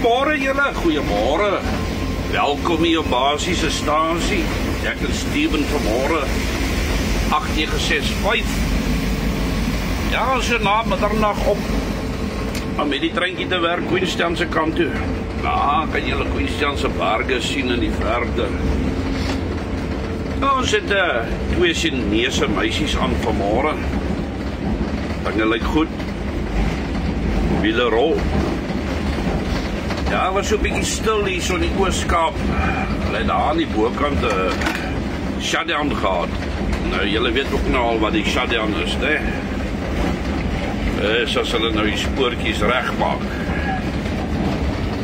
Goeiemôre julle, goeiemôre. Welkom hier op basiese stasie. Ek en Steven vanmôre 8:65. Ja, so na middernag op om met die treintjie te werk Queenstown se kant toe. Ja, kan julle Queenstown se berge sien in die verte. Nou, ons het twee Chinese meisies aan vanmôre. Dinge lyk goed. Wiele rol. Ja, was so 'n bietjie stil hier so in die Oos-Kaap. Hulle het daar aan die bokant shutdown gehad. Nou, julle weet ook nou al wat die shutdown is, né? Soos hulle nou die spoortjies regmaak.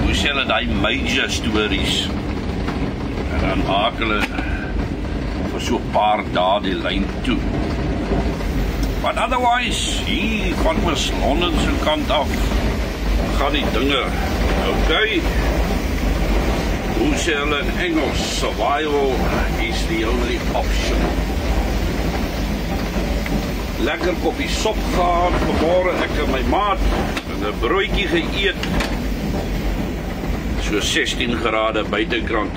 Hoe sê hulle die major stories? En dan maak hulle vir so 'n paar dae die lyn toe. But otherwise, hier van Oos-London se kant af gaan die dinge okay. Hoe sê hulle in Engels? Survival is the only option. Lekker koppie sop gehad vanmôre, ek en my maat, en 'n broodjie geëet. So 16 grade buitekant.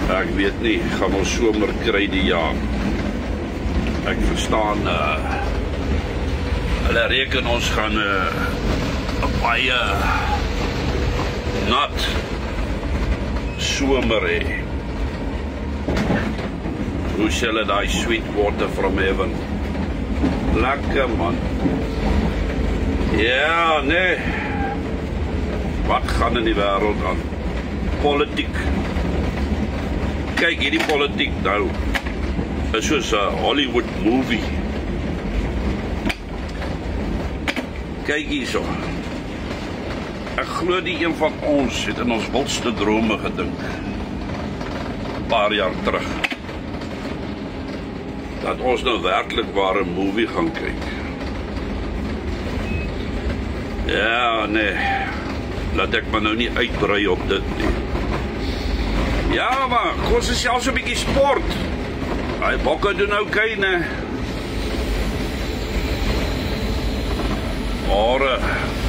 Ek weet nie, gaan ons somer kry die jaar. Ek verstaan, hulle reken ons gaan 'n baie nat somer hê. Hoe sê hulle die sweet water from heaven? Lekker man. Ja, nee. Wat gaan in die wêreld aan? Politiek. Kyk, hierdie politiek nou is soos 'n Hollywood movie. Kyk hierso. Ek glo die een van ons het in ons wildste drome gedink. 'n Paar jaar terug. Dat ons nou werklik ware movie gaan kyk. Ja, nee. Laat ek maar nou nie uitbrei op dit nie. Ja, maar ons is selfs 'n bietjie sport. Hy bokke doen okay, né? Maar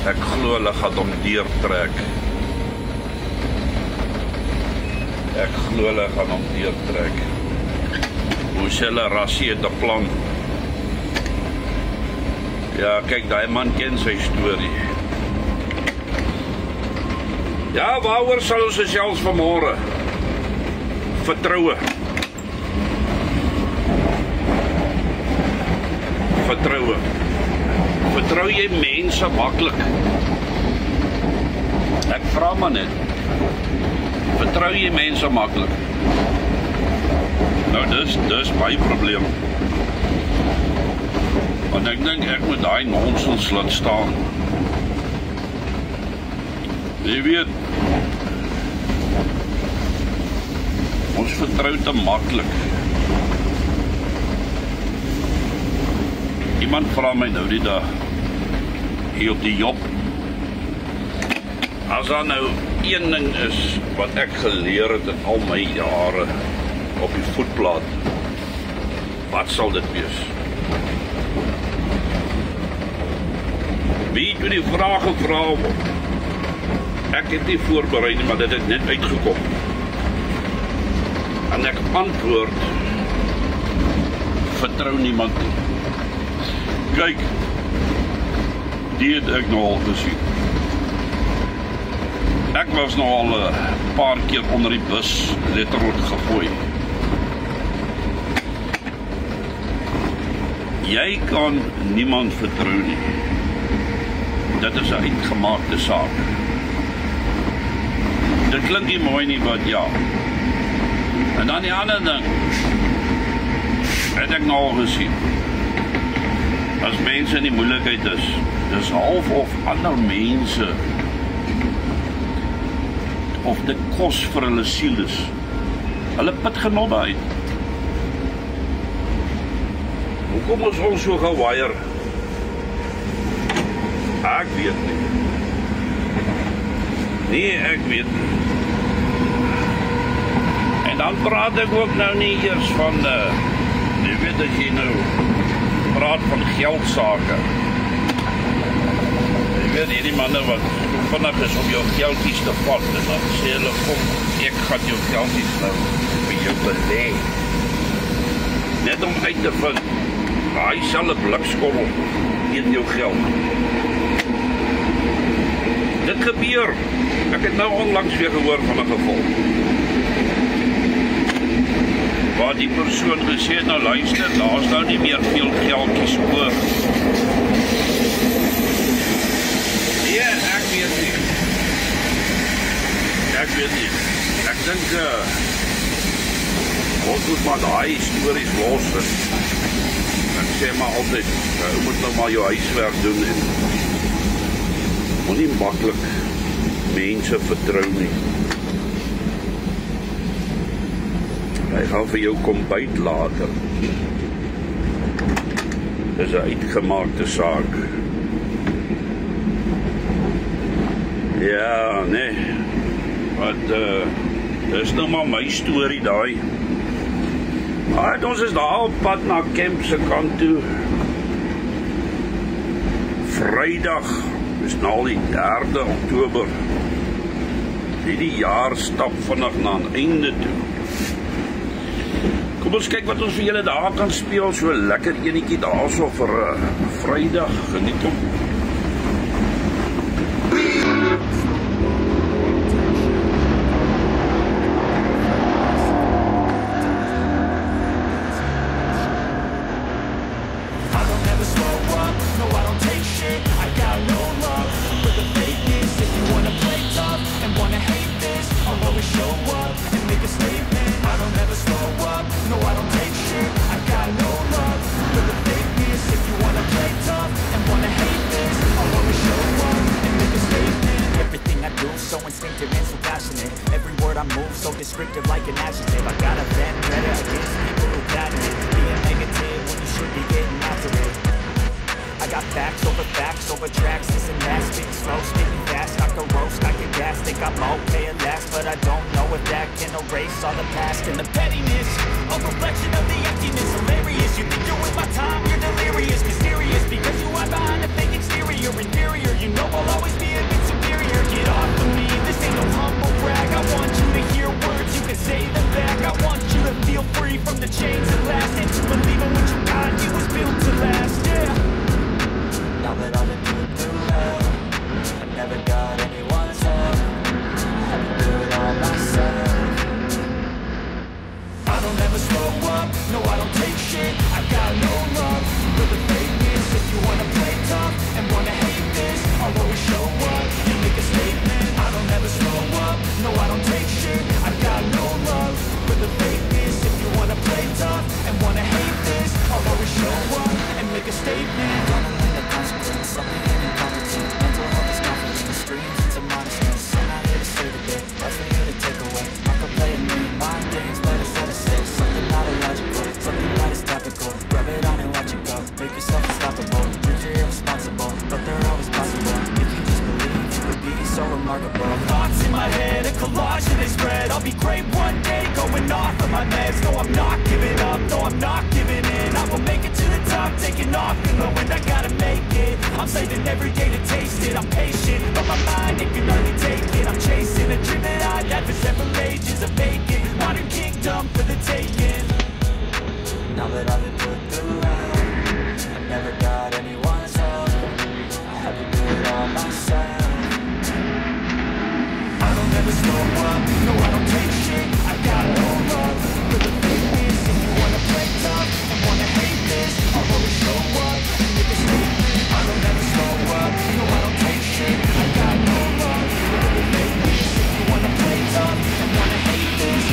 ek glo hulle gaan hom deurtrek. Ek glo hulle gaan hom deurtrek. Hoe sê hulle, Rassie het 'n plan. Ja, kyk, daai man ken sy storie. Ja, waaroor sal ons gesels vanmôre? Vertroue. Vertroue. Vertrou jy mense maklik? Ek vra maar net. Vertrou jy mense maklik? Nou, dis my probleem. Want ek dink ek moet daai nonsens laat staan. Jy weet, ons vertrou te maklik. Iemand vra my nou die dag hier op die job. As daar nou een ding is wat ek geleer het in al my jare op die voetplaat, wat sal dit wees? Wie het die vraag gevra? Ek het nie voorberei nie, maar dit het net uitgekom. En ek antwoord, vertrou niemand nie. Kyk, die het ek nou al gesien. Ek was nou al 'n paar keer onder die bus letterlik gegooi. Jy kan niemand vertrou nie. Dit is 'n uitgemaakte saak. Dit klink nie mooi nie, wat ja. En dan die ander ding, het ek nou al gesien. As mense in die moeilikheid is, dis half of ander mense, of dit kos vir hulle siel is. Hulle put genot uit. Hoekom is ons so gewaier? Ek weet nie. Nee, ek weet nie. En dan praat ek ook nou nie eers van, jy weet dat jy nou praat van geldsake. Jy weet hierdie manne wat vinnig is om jou geldjies te vat en dan sê hulle, kom, ek gaan jou geldjies nou vir jou belê. Net om uit te vind, hy sal 'n blikskorrel in jou geld. Dit gebeur. Ek het nou onlangs weer gehoor van 'n geval. Waar die persoon gesê het, nou luister, daar is nou nie meer veel geldjies oor. Ja, ek weet nie. Ek dink, ons moet maar daai stories los. Ek sê maar altyd, jy moet nou maar jou huiswerk doen en moet nie maklik mense vertrou nie. Hy gaan vir jou kom byt later. Dis 'n uitgemaakte saak. Ja, nee. Wat, dis nou maar my storie daai. Maar ons is daar op pad na Kemp se kant toe. Vrydag is nou al die 3de Oktober. Die jaar stap vinnig na 'n einde toe. Kom ons kyk wat ons vir julle daar kan speel, so lekker enetjie daarso vir Vrydag. Geniet hom. Descriptive like an adjective. I got a vendetta against people who patent it. Being negative when you should be getting after it. I got facts over tracks, this and that. Speaking slow, speaking fast, I can roast, I can gas. Think I'm okay at last, but I don't know if that can erase all the past. And the pettiness, a reflection of the emptiness. Hilarious, you think you're with my time, you're delirious. Mysterious, because you are behind a fake exterior. Inferior, you know I'll always be a bit superior. Get off of me, this ain't no humble brag. I want you to hear words, you can say them back. I want you to feel free from the chains that last, and to believe in what you got, you was built to last, yeah. Now that I've been through hell, I never got anyone's help. I had to do it all myself. I don't ever slow up, no I don't take shit. I got no love for the fakeness. If you wanna play tough and wanna hate this, I'll always show up and make a statement. I don't ever slow up, no I don't take shit. I got no love for the fakeness. If you wanna play tough and wanna hate this, I'll always show up and make a statement. Something incompetent. Mental health is confidence. The streams into modestness. I'm not here to save the day. That's for you to take away. I can play a million mind games, but it's not a safe. Something not illogical. Something that is topical. Rub it on and watch it go. Make yourself unstoppable. Dreams are irresponsible, but they're always possible. If you just believe, you could be so remarkable. Thoughts in my head, a collage that they spread. I'll be great one day, going off of my meds. No, I'm not giving up. No, I'm not giving in. I will make it to the top, taking off in the wind. I gotta make it. I'm saving every day to taste it. I'm patient, but my mind, it can only take it. I'm chasing a dream that I've had for several ages. A vacant, modern kingdom for the taking. Now that I've been put through hell, I never got anyone's help. I had to do it all myself. I don't ever slow up, no I don't take shit. I got no love for the fakeness. If you wanna play tough and wanna hate this, I'll always show up and make a statement. I don't ever slow up, no I don't take shit. I got no love for the fakeness. If you wanna play tough and wanna hate this,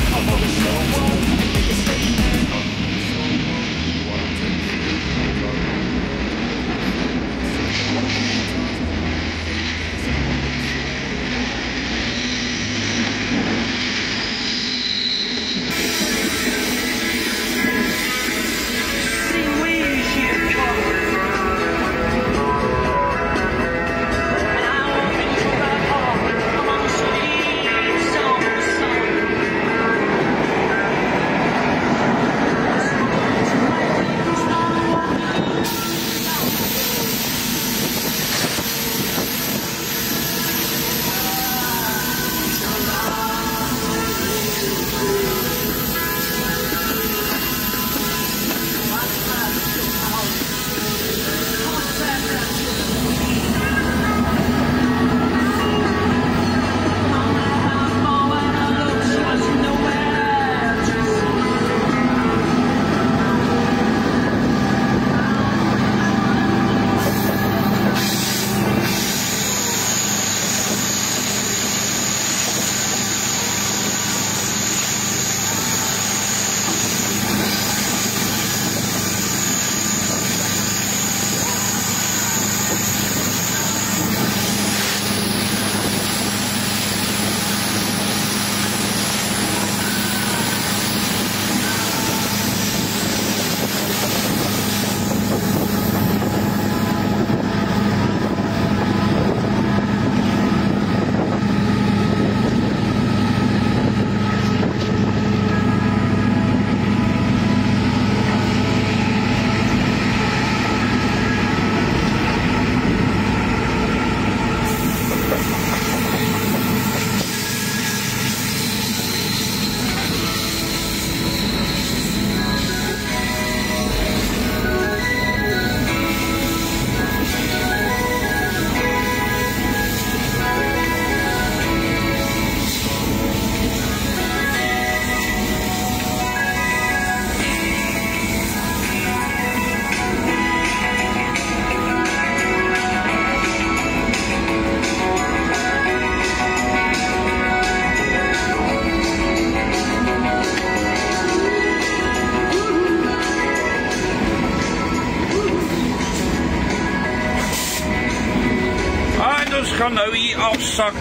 gaan nou hier afsak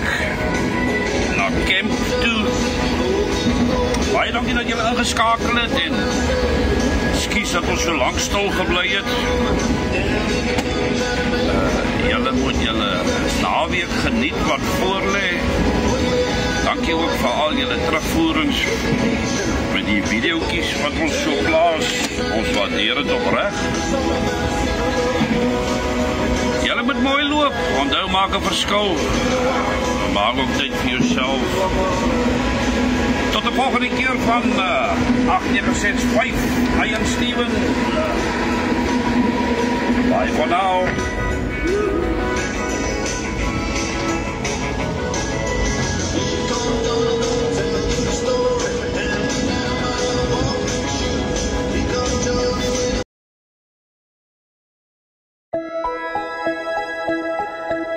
na camp toe. Baie dankie dat julle ingeskakel het en ekskuus dat ons so lank stil gebly het. Julle moet julle naweek geniet wat voorlê. Dankie ook vir al julle terugvoerings met die videoetjies wat ons so plaas. Ons waardeer dit opreg. Julle moet mooi loop, onthou maak 'n verskil. Maak ook tyd vir jouself. Tot de volgende keer van 8965 I am Steven. Bye for now.